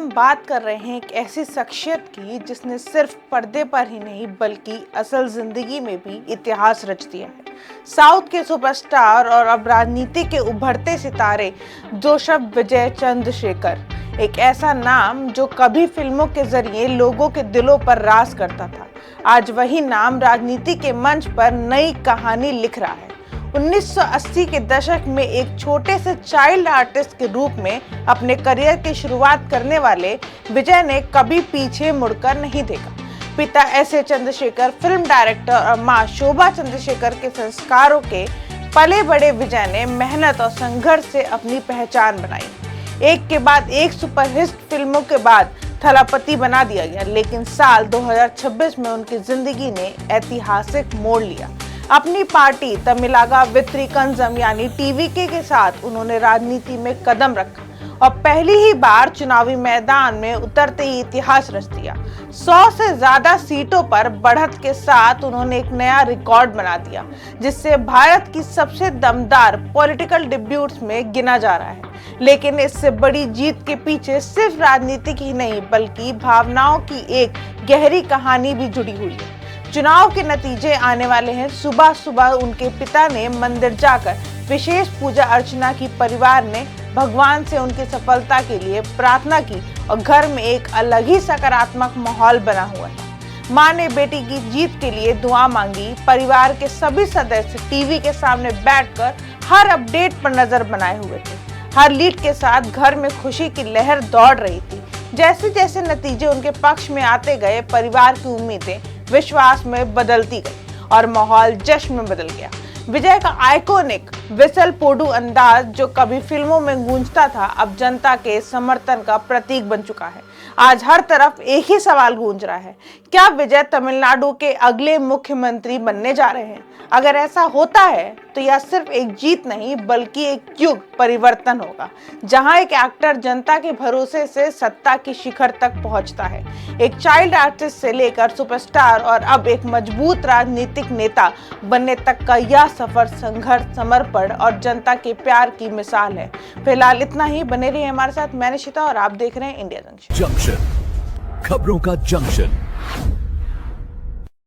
हम बात कर रहे हैं एक ऐसी शख्सियत की जिसने सिर्फ पर्दे पर ही नहीं बल्कि असल जिंदगी में भी इतिहास रच दिया है। साउथ के सुपरस्टार और अब राजनीति के उभरते सितारे जोसेफ विजय चंद्रशेखर, एक ऐसा नाम जो कभी फिल्मों के जरिए लोगों के दिलों पर राज करता था, आज वही नाम राजनीति के मंच पर नई कहानी लिख रहा है। 1980 के दशक में एक छोटे से चाइल्ड आर्टिस्ट के रूप में अपने करियर की शुरुआत करने वाले विजय ने कभी पीछे मुड़कर नहीं देखा। पिता एस.ए. चंद्रशेखर फिल्म डायरेक्टर और मां शोभा चंद्रशेखर के संस्कारों के पले बड़े विजय ने मेहनत और संघर्ष से अपनी पहचान बनाई। एक के बाद एक सुपरहिट फिल्मों के बाद थलापति बना दिया गया, लेकिन साल 2026 में उनकी जिंदगी ने ऐतिहासिक मोड़ लिया। अपनी पार्टी तमिलागा वित्रिकंजम यानी टीवीके के साथ उन्होंने राजनीति में कदम रखा और पहली ही बार चुनावी मैदान में उतरते ही इतिहास रच दिया। 100 से ज्यादा सीटों पर बढ़त के साथ उन्होंने एक नया रिकॉर्ड बना दिया, जिससे भारत की सबसे दमदार पॉलिटिकल डिब्यूट्स में गिना जा रहा है। लेकिन इससे बड़ी जीत के पीछे सिर्फ राजनीति ही नहीं बल्कि भावनाओं की एक गहरी कहानी भी जुड़ी हुई है। चुनाव के नतीजे आने वाले हैं। सुबह सुबह उनके पिता ने मंदिर जाकर विशेष पूजा अर्चना की, परिवार ने भगवान से उनकी सफलता के लिए प्रार्थना की और घर में एक अलग ही सकारात्मक माहौल बना हुआ था। मां ने बेटी की जीत के लिए दुआ मांगी। परिवार के सभी सदस्य टीवी के सामने बैठकर हर अपडेट पर नजर बनाए हुए थे। हर लीड के साथ घर में खुशी की लहर दौड़ रही थी। जैसे जैसे नतीजे उनके पक्ष में आते गए, परिवार की उम्मीदें विश्वास में बदलती गई और माहौल जश्न में बदल गया। विजय का आइकॉनिक विसल पोडू अंदाज जो कभी फिल्मों में गूंजता था, अब जनता के समर्थन का प्रतीक बन चुका है। आज हर तरफ एक ही सवाल गूंज रहा है, क्या विजय तमिलनाडु के अगले मुख्यमंत्री बनने जा रहे हैं? अगर ऐसा होता है तो यह सिर्फ एक जीत नहीं बल्कि एक युग परिवर्तन होगा, जहां एक एक्टर जनता के भरोसे से सत्ता की शिखर तक पहुंचता है। एक चाइल्ड आर्टिस्ट से लेकर सुपरस्टार और अब एक मजबूत राजनीतिक नेता बनने तक का यह सफर संघर्ष, समर्पण और जनता के प्यार की मिसाल है। फिलहाल इतना ही। बने रहिए हमारे साथ। मैं निशिता और आप देख रहे हैं इंडिया जंक्शन। खबरों का जंक्शन।